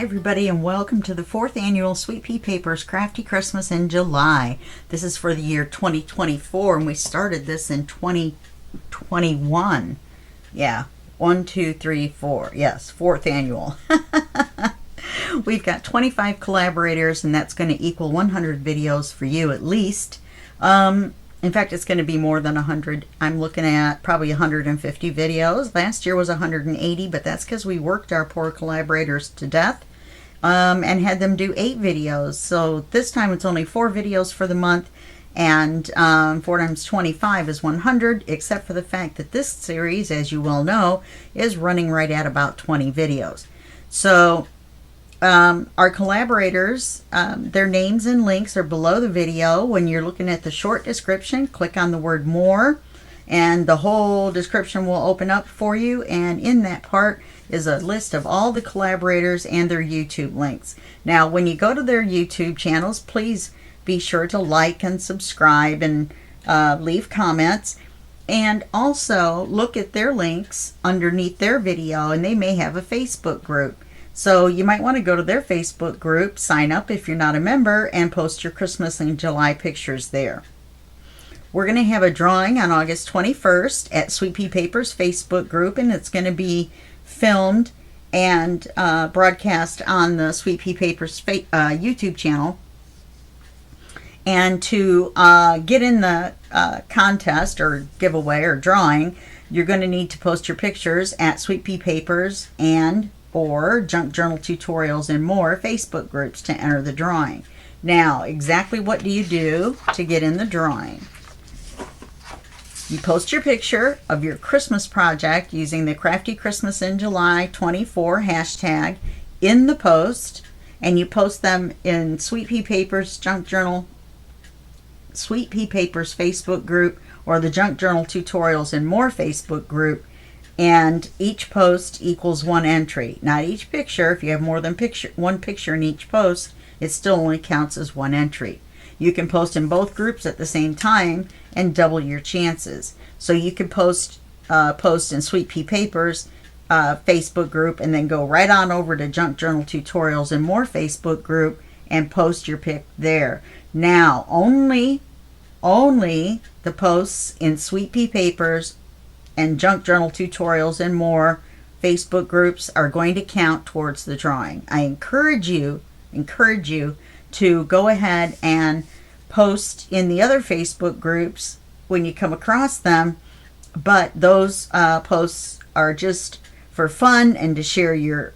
everybody, and welcome to the 4th annual Sweet Pea Papers Crafty Christmas in July. This is for the year 2024, and we started this in 2021. Yeah, 1, 2, 3, 4. Yes, 4th annual. We've got 25 collaborators, and that's going to equal 100 videos for you at least. In fact, it's going to be more than 100. I'm looking at probably 150 videos. Last year was 180, but that's because we worked our poor collaborators to death and had them do 8 videos. So this time it's only 4 videos for the month, and 4 times 25 is 100, except for the fact that this series, as you well know, is running right at about 20 videos. So our collaborators, their names and links are below the video. When you're looking at the short description, click on the word more, and the whole description will open up for you. And in that part is a list of all the collaborators and their YouTube links. Now, when you go to their YouTube channels, please be sure to like and subscribe and leave comments. And also look at their links underneath their video, and they may have a Facebook group. So you might want to go to their Facebook group, sign up if you're not a member, and post your Christmas and July pictures there. We're going to have a drawing on August 21st at Sweet Pea Papers Facebook group, and it's going to be filmed and broadcast on the Sweet Pea Papers YouTube channel. And to get in the contest or giveaway or drawing, you're going to need to post your pictures at Sweet Pea Papers and or Junk Journal Tutorials and More Facebook groups to enter the drawing. Now, exactly what do you do to get in the drawing? You post your picture of your Christmas project using the Crafty Christmas in July 24 hashtag in the post, and you post them in Sweet Pea Papers Junk Journal, Sweet Pea Papers Facebook group, or the Junk Journal Tutorials and More Facebook group. And each post equals 1 entry. Not each picture. If you have more than one picture in each post, it still only counts as 1 entry. You can post in both groups at the same time and double your chances. So you can post in Sweet Pea Papers Facebook group, and then go right on over to Junk Journal Tutorials and More Facebook group and post your pic there. Now, only the posts in Sweet Pea Papers and Junk Journal Tutorials and More Facebook groups are going to count towards the drawing. I encourage you to go ahead and post in the other Facebook groups when you come across them, but those posts are just for fun and to share your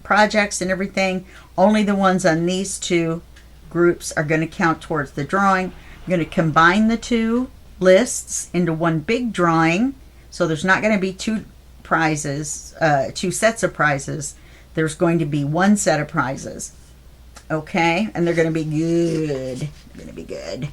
projects and everything. Only the ones on these 2 groups are going to count towards the drawing. I'm going to combine the 2 lists into one big drawing. So there's not going to be 2 prizes, 2 sets of prizes. There's going to be 1 set of prizes. Okay? And they're going to be good. They're going to be good.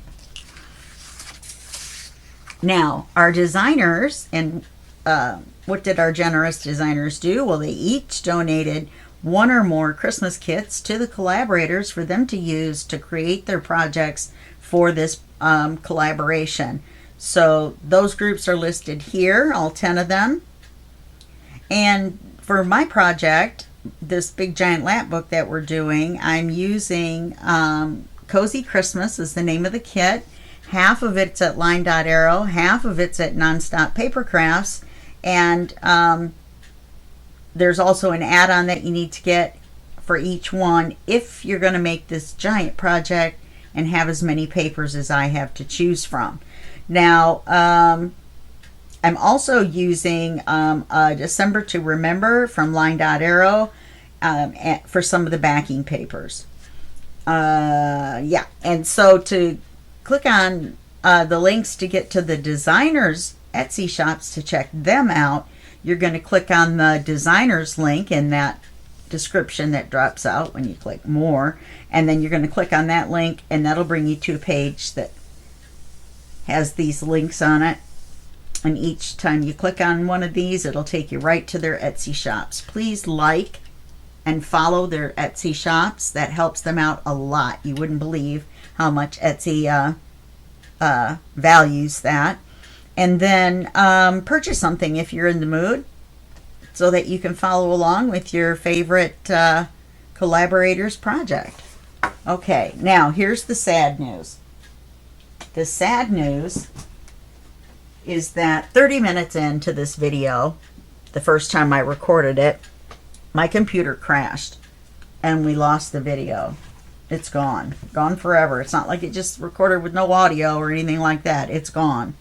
Now, our designers, and what did our generous designers do? Well, they each donated 1 or more Christmas kits to the collaborators for them to use to create their projects for this collaboration. So those groups are listed here, all 10 of them. And for my project, this big giant Lapbook that we're doing, I'm using Cozy Christmas is the name of the kit. Half of it's at Line Dot Arrow, half of it's at Nonstop Paper Crafts, and there's also an add-on that you need to get for each one if you're going to make this giant project and have as many papers as I have to choose from. Now, I'm also using December to Remember from Line Dot Arrow for some of the backing papers. Yeah, and so to click on the links to get to the designers' Etsy shops to check them out, you're going to click on the designers link in that description that drops out when you click more, and then you're going to click on that link, and that'll bring you to a page that has these links on it, and each time you click on one of these, it'll take you right to their Etsy shops. Please like and follow their Etsy shops. That helps them out a lot. You wouldn't believe how much Etsy values that. And then purchase something if you're in the mood, so that you can follow along with your favorite Collaborators project. Okay, now here's the sad news. The sad news is that 30 minutes into this video, the first time I recorded it, my computer crashed and we lost the video. It's gone. Gone forever. It's not like it just recorded with no audio or anything like that. It's gone.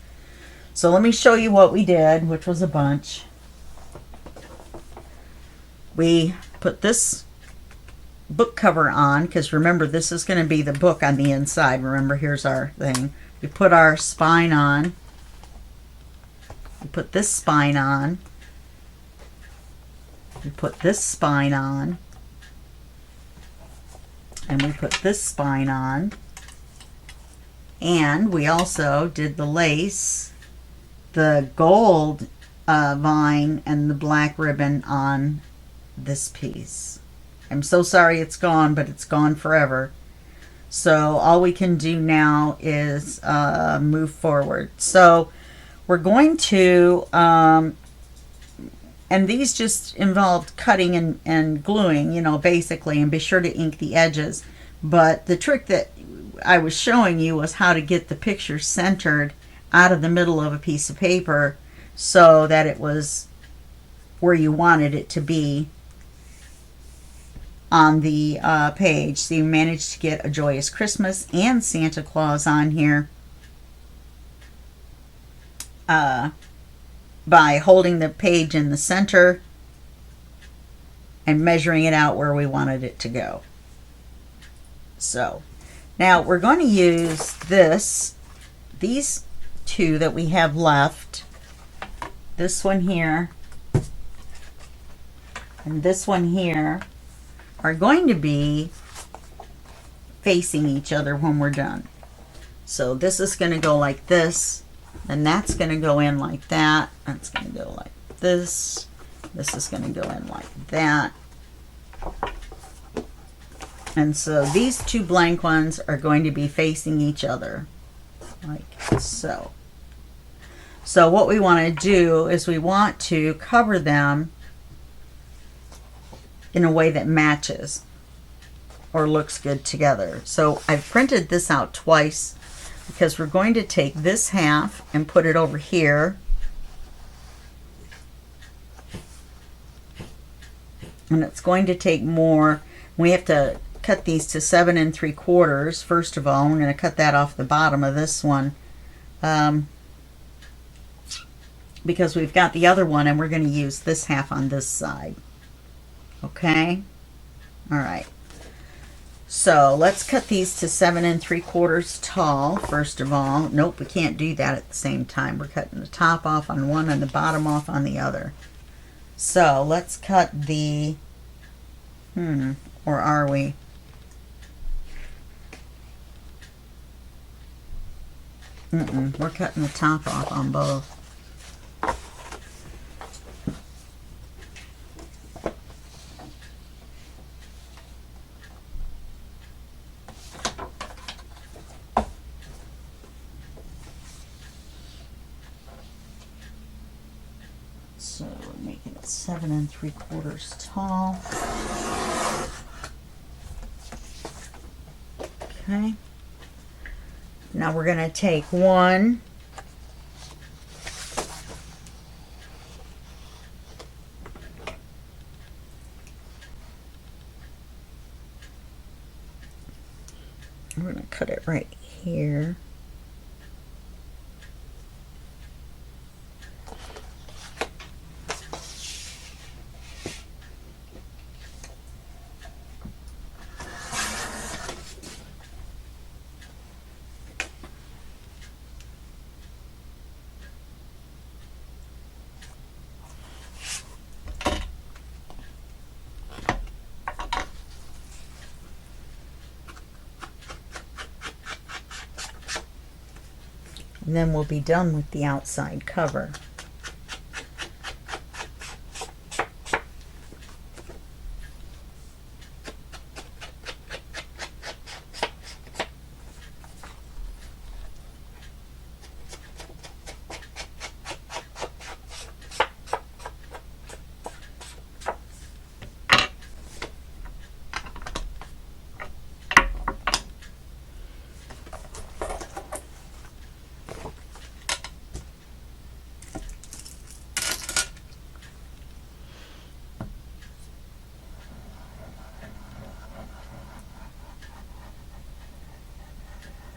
So let me show you what we did, which was a bunch. We put this book cover on, because remember, this is going to be the book on the inside. Remember, here's our thing. We put our spine on. We put this spine on. We put this spine on. And we put this spine on. And we also did the lace, the gold vine, and the black ribbon on this piece. I'm so sorry it's gone, but it's gone forever. So all we can do now is move forward. So we're going to, and these just involved cutting and gluing, you know, basically, and be sure to ink the edges. But the trick that I was showing you was how to get the picture centered out of the middle of a piece of paper so that it was where you wanted it to be on the page. So you managed to get A Joyous Christmas and Santa Claus on here by holding the page in the center and measuring it out where we wanted it to go. So now we're going to use these two that we have left, this one here and this one here, are going to be facing each other when we're done. So this is going to go like this, and that's going to go in like that. That's going to go like this. This is going to go in like that. And so these two blank ones are going to be facing each other like so. So what we want to do is we want to cover them in a way that matches or looks good together. So I've printed this out twice because we're going to take this half and put it over here. And it's going to take more. We have to cut these to 7 3/4. First of all, I'm going to cut that off the bottom of this one because we've got the other one and we're going to use this half on this side. Okay? All right. So let's cut these to 7 3/4 tall, first of all. Nope, we can't do that at the same time. We're cutting the top off on one and the bottom off on the other. So let's cut the, or are we? We're cutting the top off on both. So we're making it 7 3/4 tall. Okay. Now we're going to take one I'm going to cut it right here. And then we'll be done with the outside cover.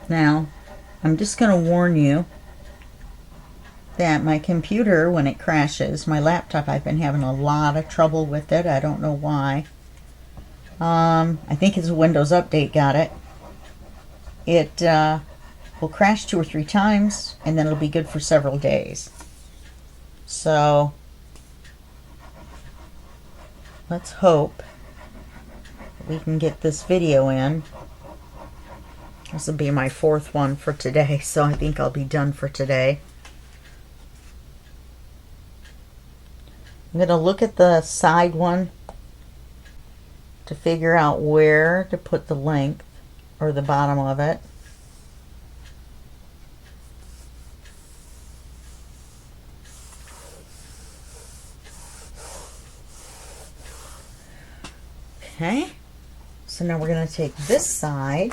Now, I'm just going to warn you that my computer, when it crashes, my laptop, I've been having a lot of trouble with it. I don't know why. I think it's a Windows update got it. It will crash 2 or 3 times, and then it'll be good for several days. So, let's hope we can get this video in. This will be my 4th one for today, so I think I'll be done for today. I'm going to look at the side one to figure out where to put the length or the bottom of it. Okay, so now we're going to take this side.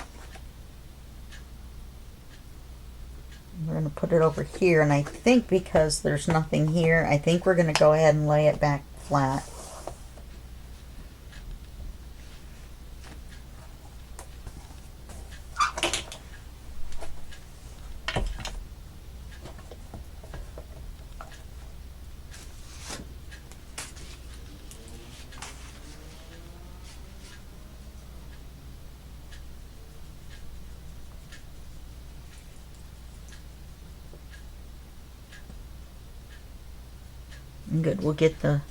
We're going to put it over here, and I think because there's nothing here, I think we're going to go ahead and lay it back flat. Good, we'll get the,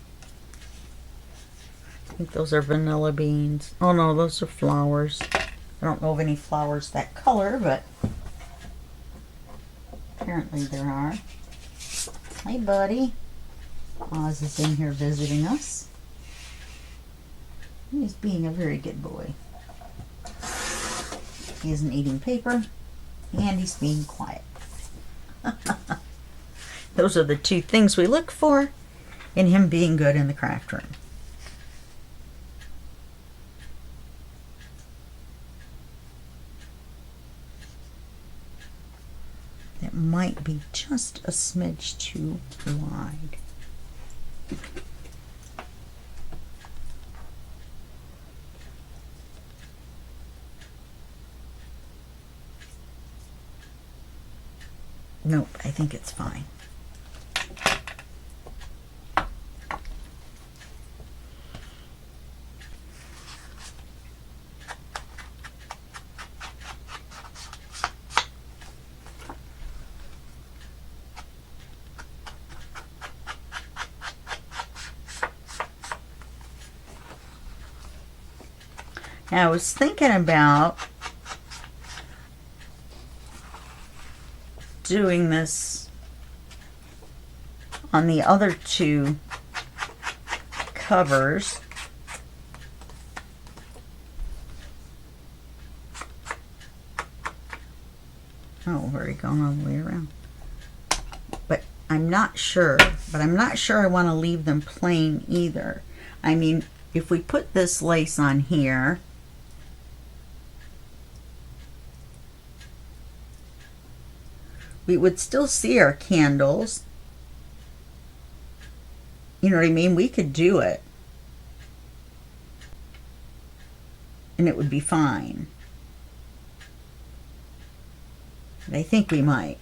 I think those are vanilla beans. Oh no, those are flowers. I don't know of any flowers that color, but apparently there are. Hi, buddy. Oz is in here visiting us. He's being a very good boy. He isn't eating paper, and he's being quiet. Those are the 2 things we look for in him being good in the craft room. That might be just a smidge too wide. Nope, I think it's fine. Now, I was thinking about doing this on the other 2 covers. Oh, we're going all the way around. But I'm not sure. But I'm not sure I want to leave them plain either. I mean, if we put this lace on here, we would still see our candles. You know what I mean? We could do it. And it would be fine. But I think we might.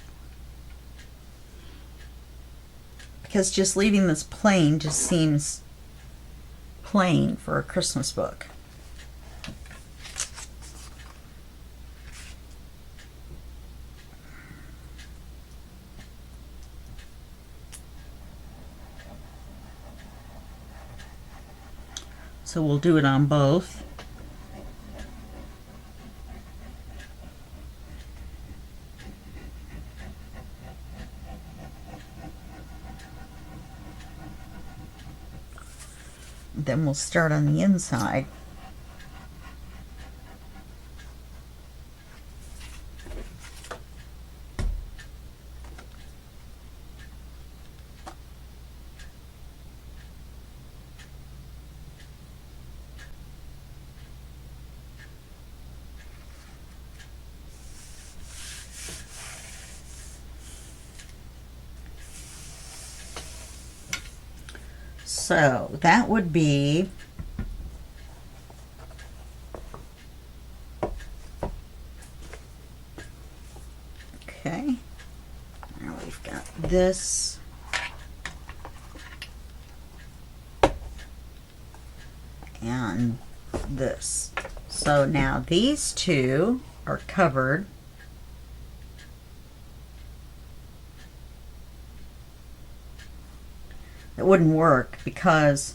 Because just leaving this plain just seems plain for a Christmas book. So we'll do it on both. Then we'll start on the inside. So that would be this and this. So now these two are covered. It wouldn't work because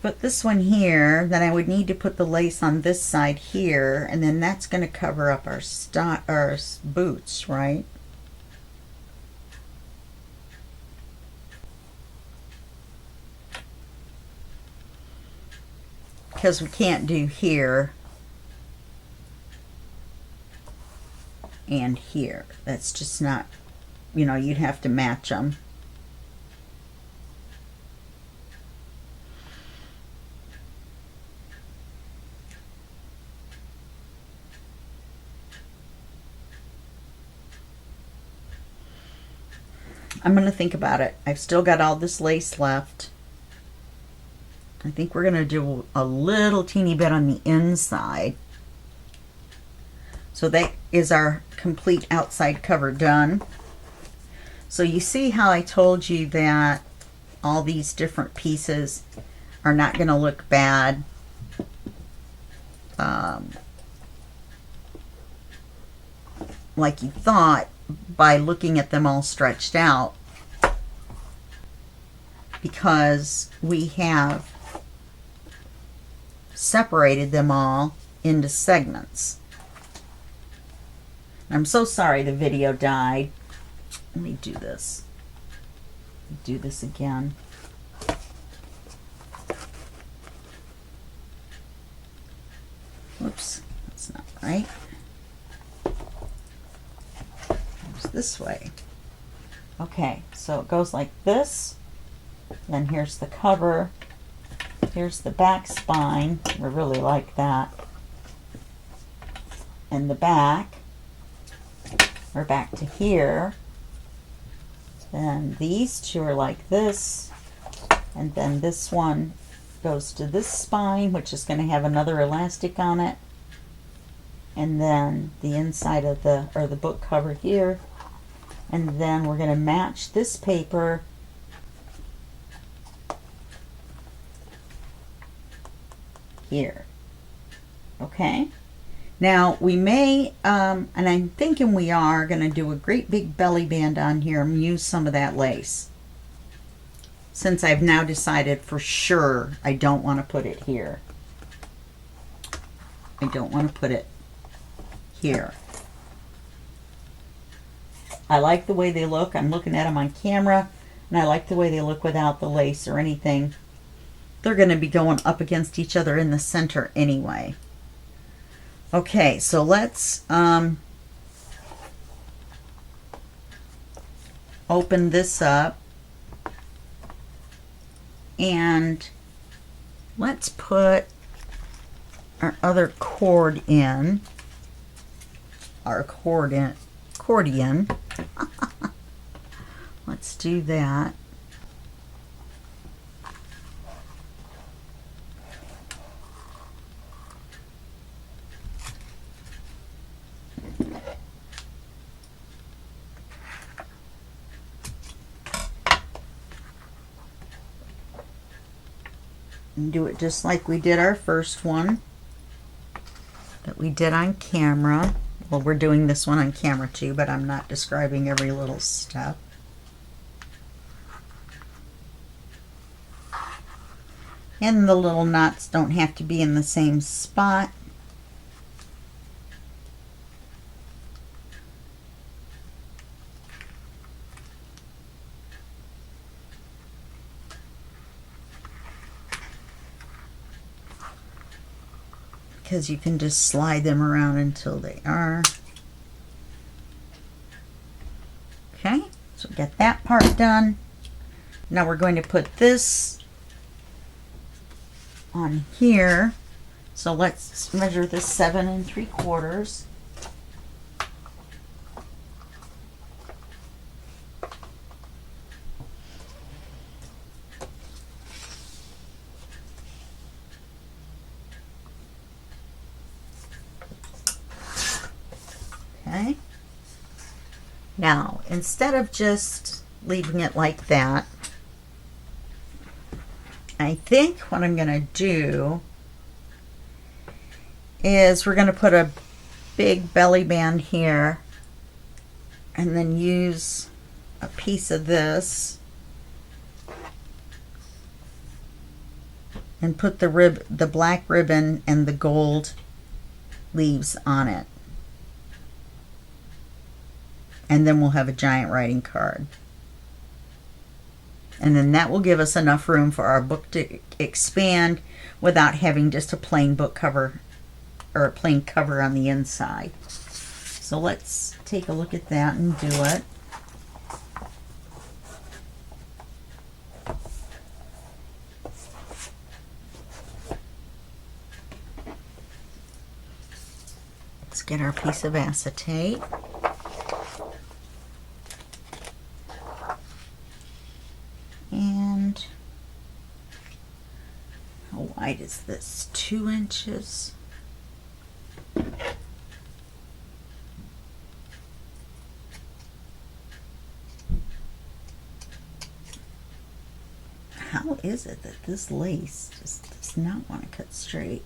put this one here, then I would need to put the lace on this side here, and then that's going to cover up our boots, right? Because we can't do here and here. That's just not, you know, you'd have to match them. I'm going to think about it. I've still got all this lace left. I think we're going to do a little teeny bit on the inside. So that is our complete outside cover done. So you see how I told you that all these different pieces are not going to look bad. Like you thought, by looking at them all stretched out, because we have separated them all into segments. I'm so sorry the video died. Let me do this. Do this again. Whoops, that's not right. This way. Okay, so it goes like this. Then here's the cover. Here's the back spine. We really like that. And the back. We're back to here. Then these two are like this. And then this one goes to this spine, which is going to have another elastic on it. And then the inside of the book cover here. And then we're going to match this paper here. Okay. Now we may, and I'm thinking we are going to do a great big belly band on here and use some of that lace. Since I've now decided for sure I don't want to put it here. I don't want to put it here. I like the way they look. I'm looking at them on camera, and I like the way they look without the lace or anything. They're going to be going up against each other in the center anyway. Okay, so let's open this up, and let's put our other cord in. Our accordion. Let's do that. And do it just like we did our first one that we did on camera. Well, we're doing this one on camera too, but I'm not describing every little step. And the little knots don't have to be in the same spot. Because you can just slide them around until they are. Okay, so get that part done. Now we're going to put this on here. So let's measure this 7 3/4. Okay. Now, instead of just leaving it like that, I think what I'm going to do is we're going to put a big belly band here and then use a piece of this and put the black ribbon and the gold leaves on it. And then we'll have a giant writing card. And then that will give us enough room for our book to expand without having just a plain book cover or a plain cover on the inside. So let's take a look at that and do it. Let's get our piece of acetate. And how wide is this? 2 inches. How is it that this lace just does not want to cut straight?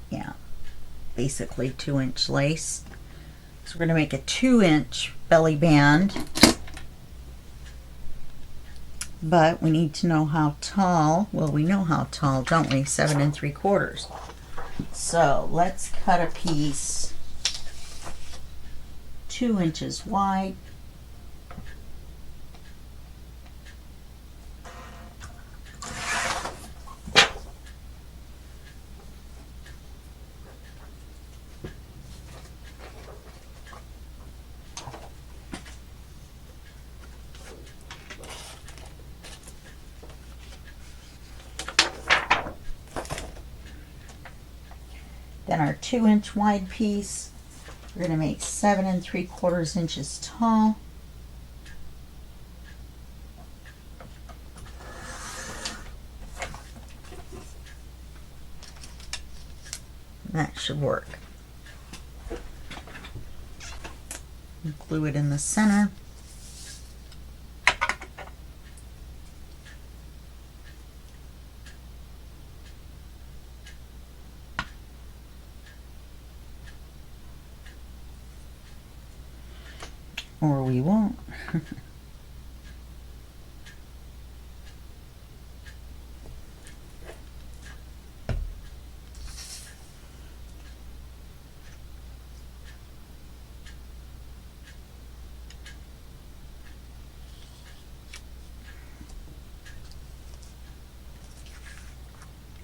Yeah, basically 2-inch lace. So we're going to make a 2-inch belly band, but we need to know how tall. Well, we know how tall, don't we? 7 3/4. So let's cut a piece 2 inches wide. Then our 2-inch wide piece, we're going to make 7 3/4 inches tall. That should work. Glue it in the center. Or we won't.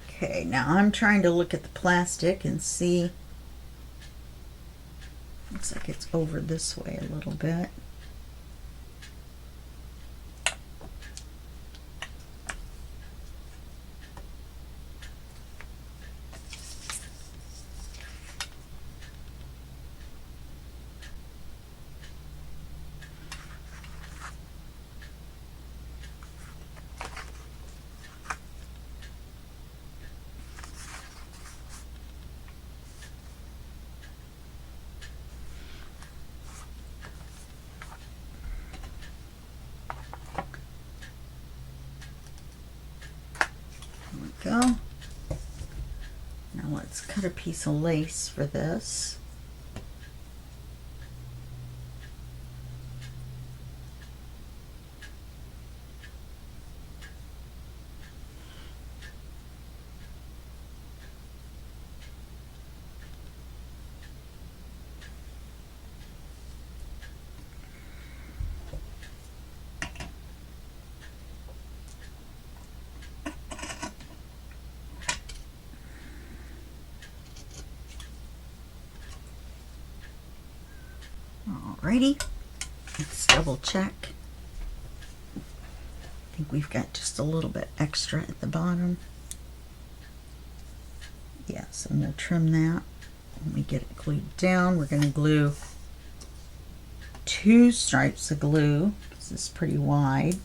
Okay, now I'm trying to look at the plastic and see. Looks like it's over this way a little bit. Go. Now let's cut a piece of lace for this. Alrighty, let's double check. I think we've got just a little bit extra at the bottom. Yes, and we'll trim that when we get it glued down. We're going to glue 2 stripes of glue. This is pretty wide.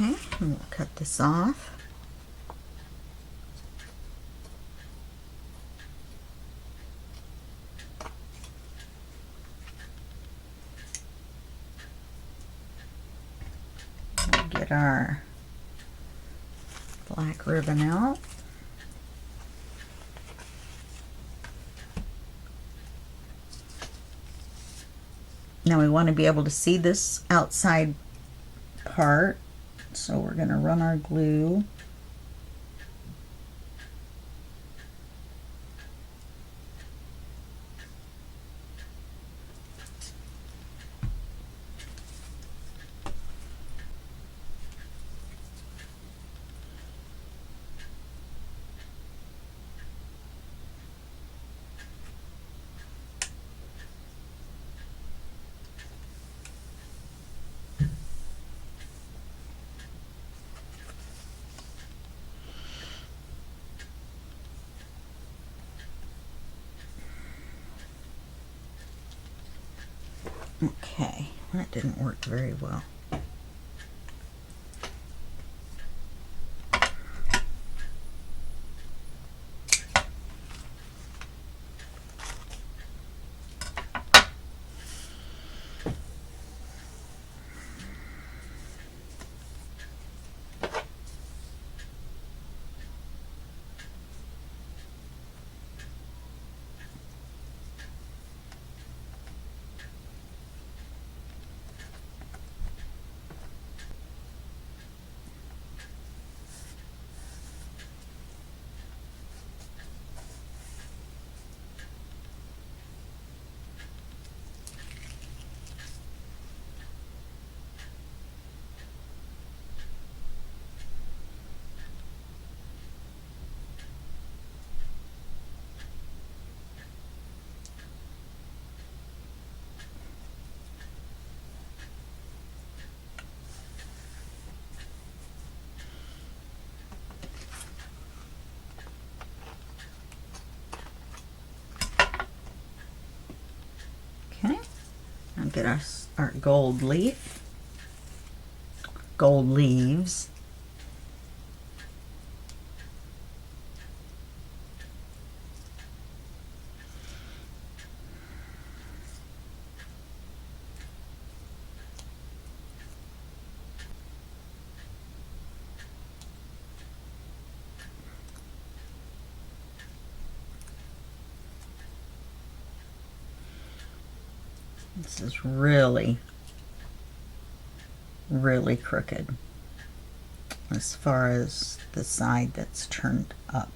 Okay, and we'll cut this off. We'll get our black ribbon out. Now we want to be able to see this outside part, so we're going to run our glue. Okay, that didn't work very well. Okay, I'll get our gold leaf, gold leaves. This is really, really crooked as far as the side that's turned up.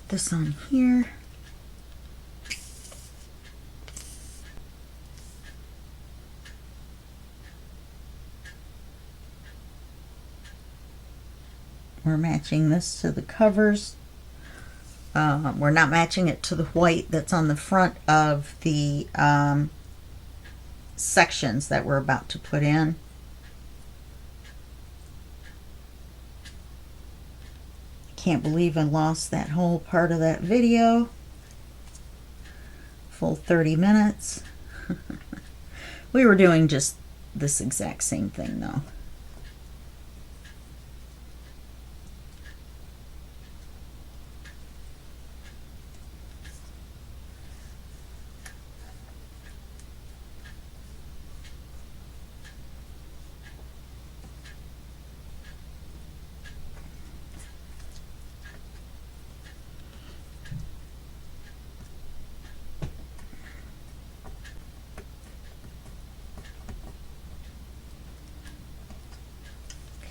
This on here. We're matching this to the covers. We're not matching it to the white that's on the front of the sections that we're about to put in. Can't believe I lost that whole part of that video. Full 30 minutes. We were doing just this exact same thing though.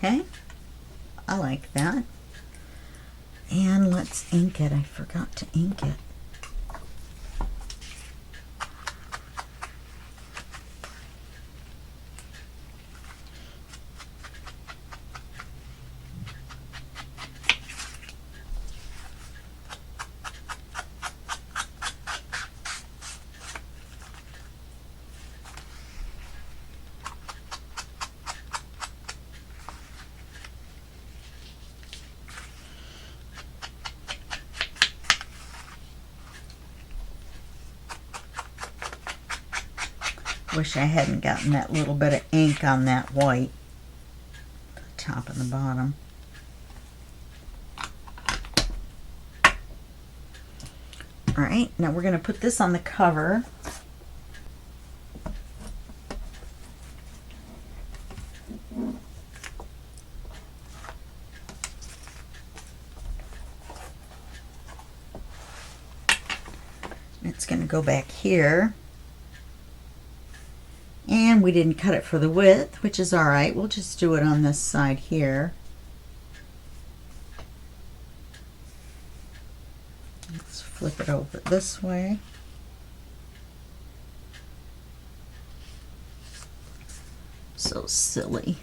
Okay, I like that. And let's ink it. I forgot to ink it. Wish I hadn't gotten that little bit of ink on that white, the top and the bottom. All right, now we're going to put this on the cover. It's going to go back here. And we didn't cut it for the width, which is all right. We'll just do it on this side here. Let's flip it over this way. So silly.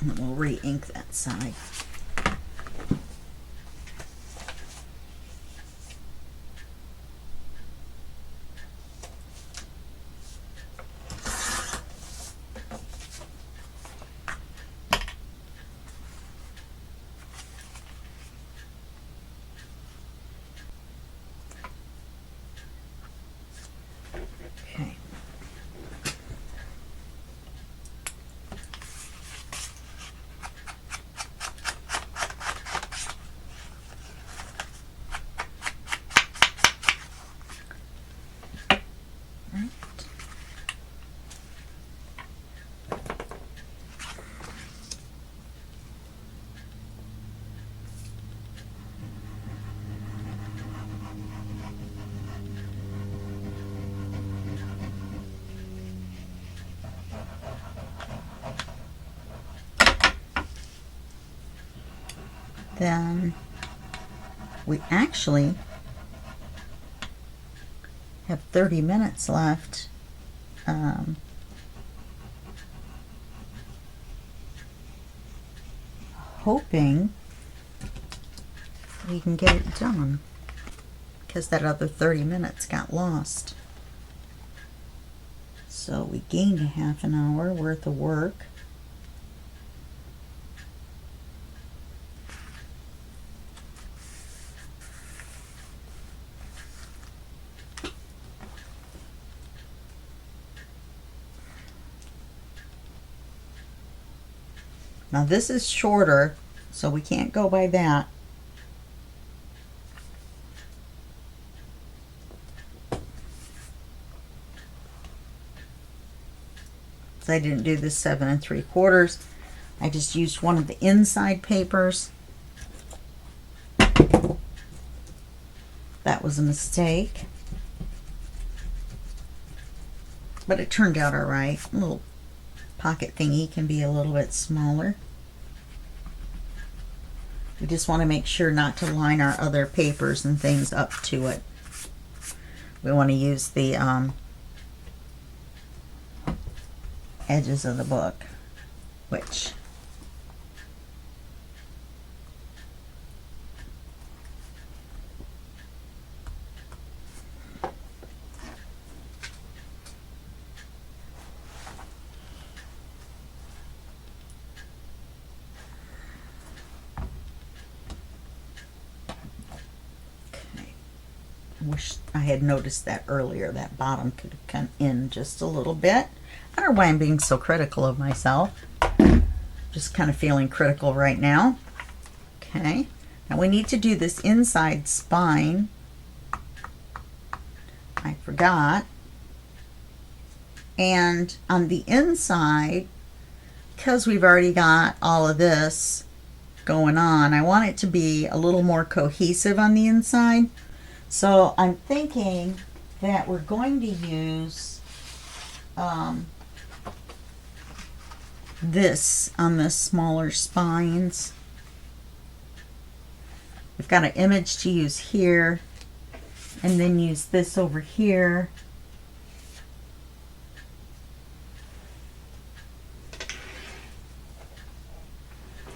And then we'll re-ink that side. Then we actually have 30 minutes left. Hoping we can get it done because that other 30 minutes got lost. So we gained a half an hour worth of work. Now this is shorter, so we can't go by that. So I didn't do this 7 3/4. I just used one of the inside papers. That was a mistake, but it turned out all right. A little pocket thingy can be a little bit smaller. We just want to make sure not to line our other papers and things up to it. We want to use the edges of the book, which wish I had noticed that earlier. That bottom could have come in just a little bit. I don't know why I'm being so critical of myself. Just kind of feeling critical right now. Okay, now we need to do this inside spine. I forgot. And on the inside, because we've already got all of this going on, I want it to be a little more cohesive on the inside. So I'm thinking that we're going to use this on the smaller spines. We've got an image to use here, and then use this over here.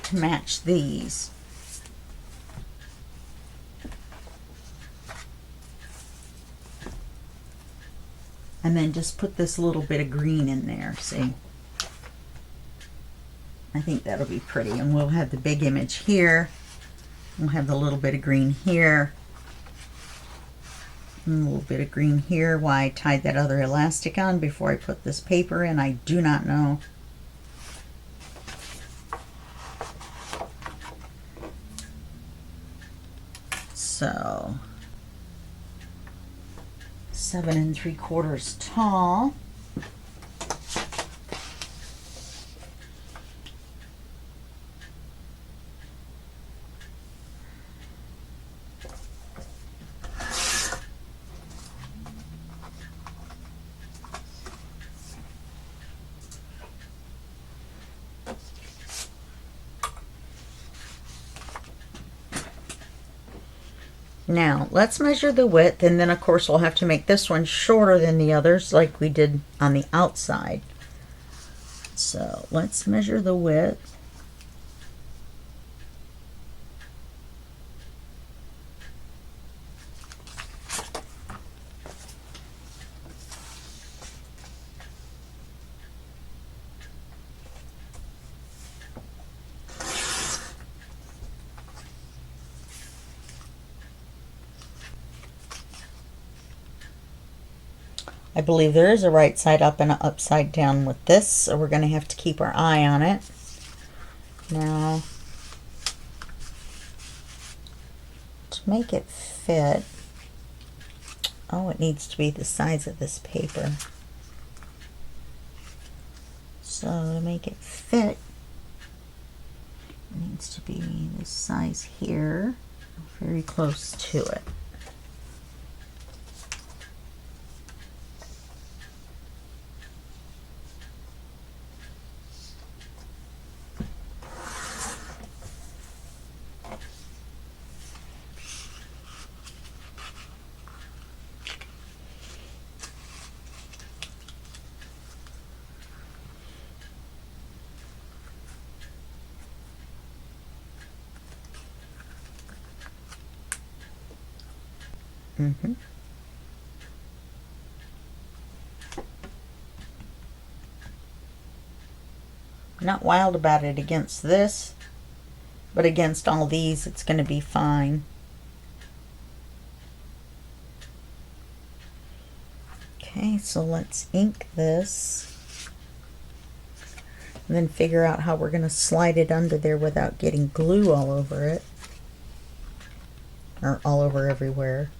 To match these. And then just put this little bit of green in there, see? I think that'll be pretty. And we'll have the big image here. We'll have the little bit of green here. And a little bit of green here. Why I tied that other elastic on before I put this paper in, I do not know. So 7 3/4 tall. Now, let's measure the width, and then of course we'll have to make this one shorter than the others like we did on the outside. So let's measure the width. I believe there is a right side up and an upside down with this, so we're going to have to keep our eye on it. Now, to make it fit, oh, it needs to be the size of this paper. So to make it fit, it needs to be this size here, very close to it. I'm not wild about it against this, but against all these it's going to be fine. Okay, so let's ink this and then figure out how we're going to slide it under there without getting glue all over it, or all over everywhere.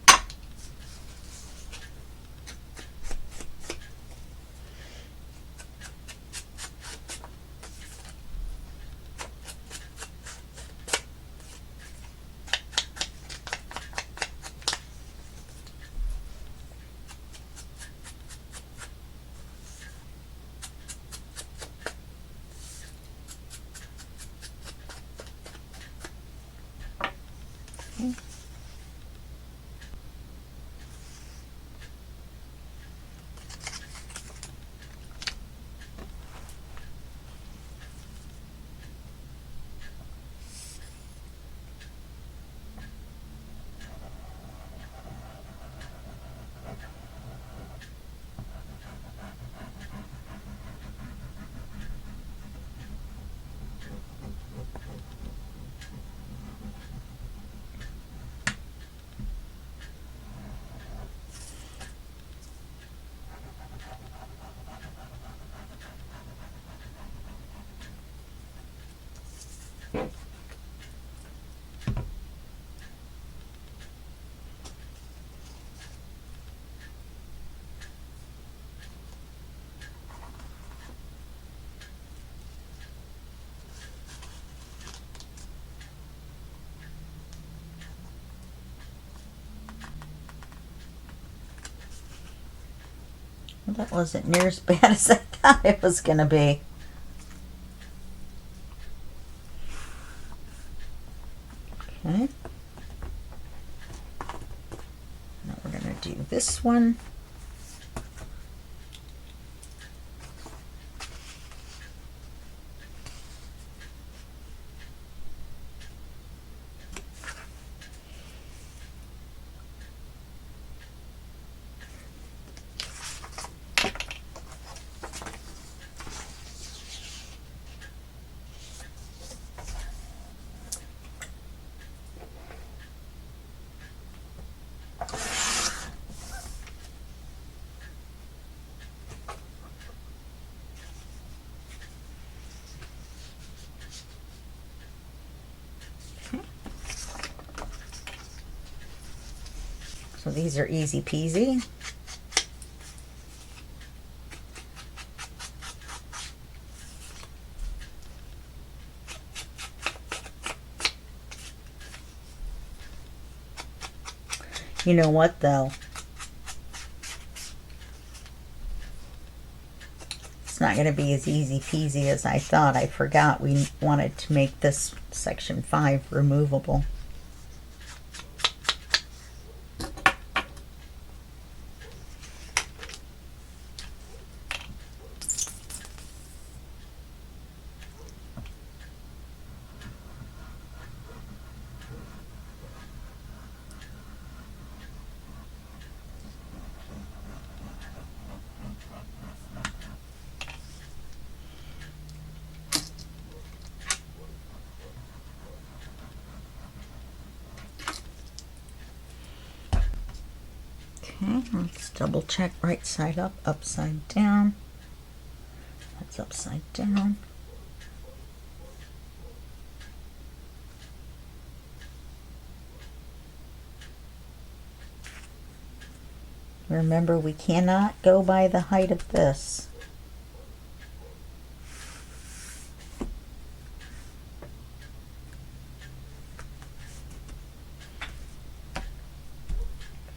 That wasn't near as bad as I thought it was going to be. Okay. Now we're going to do this one. So these are easy peasy. You know what though? It's not going to be as easy peasy as I thought. I forgot we wanted to make this section 5 removable. Okay, let's double check right side up, upside down. That's upside down. Remember, we cannot go by the height of this.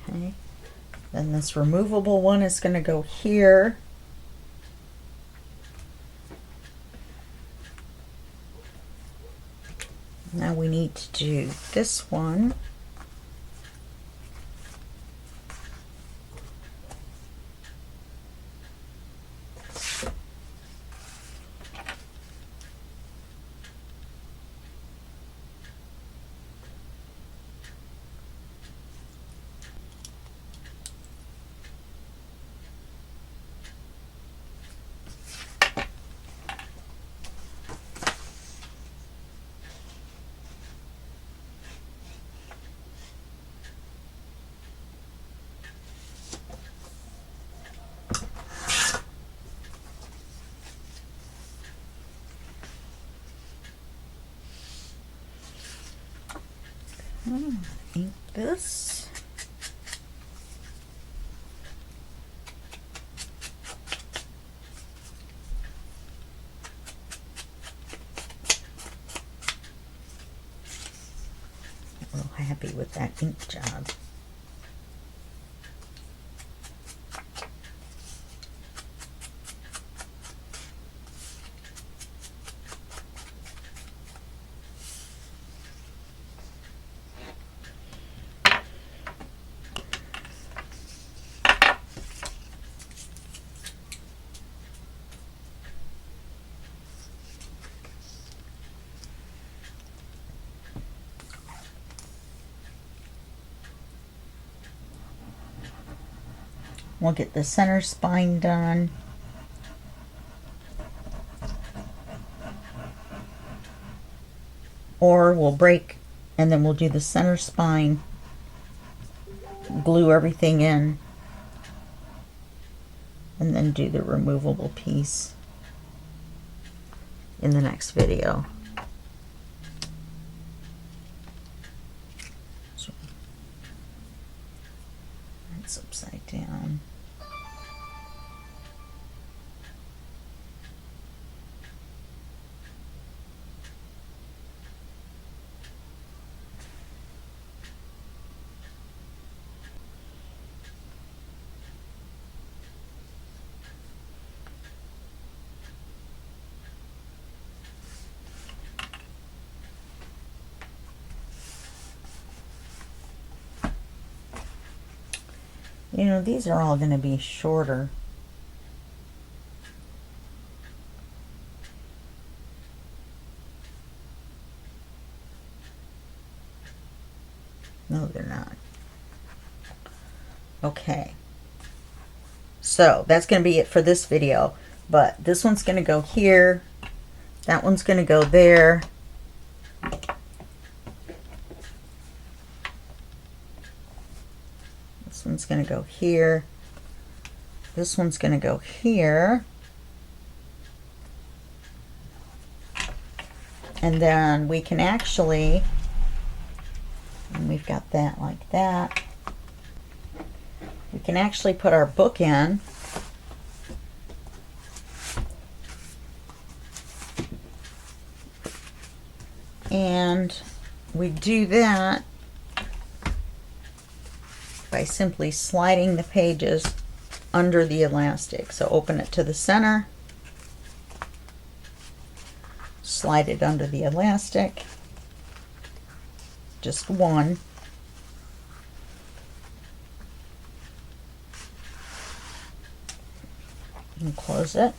Okay. Then this removable one is going to go here. Now we need to do this one. Ink this. I'm real happy with that ink job. We'll get the center spine done. Or we'll break and then we'll do the center spine, glue everything in, and then do the removable piece in the next video. So that's upside down. You know, these are all going to be shorter. No, they're not. Okay. So that's going to be it for this video. But this one's going to go here. That one's going to go there. This one's going to go here. This one's going to go here. And then we can actually, and we've got that like that. We can actually put our book in. And we do that by simply sliding the pages under the elastic. So open it to the center, slide it under the elastic, just one, and close it.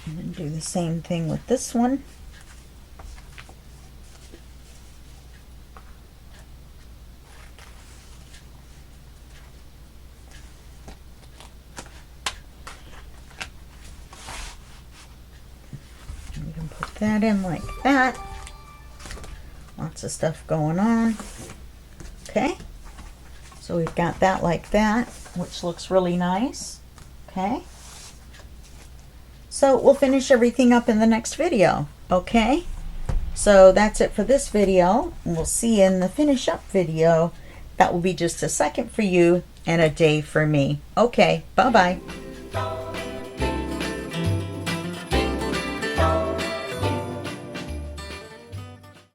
And then do the same thing with this one. That in like that. Lots of stuff going on. Okay, so we've got that like that, which looks really nice. Okay, so we'll finish everything up in the next video. Okay, so that's it for this video. We'll see you in the finish up video. That will be just a second for you and a day for me. Okay, bye bye.